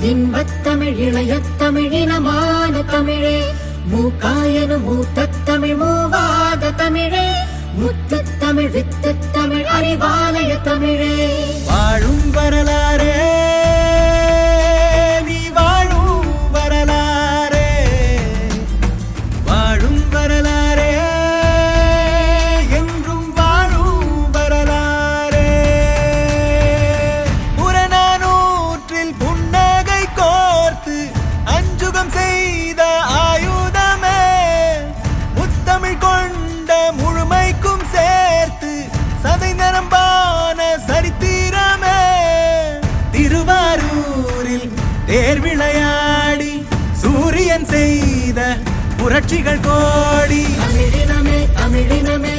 இன்பத்தமிழ் இளையத்தமிழ் இனமான தமிழே, மூக்காயனும் மூத்த தமிழ் மூவாத தமிழே, முத்து தமிழ் வித்து தமிழ் அறிவாலய தமிழே. வாழும் வரலாறே நீ வாழும் வரலாறே, வாழும் வரலாறே என்றும் வாழும் வரலாறே. புறநானூற்றில் புன்னகை கோர்த்து அஞ்சுகம் செய்த ஆயுதமே, முத்தமிழ் கொண்ட முழுமைக்கும் சேர்த்து சதை நரம்பான சரித்திரமே. திருவாரூரில் தேர் விளையாடி சூரியன் செய்த புரட்சிகள் கோடி. தமிழினமே தமிழினமே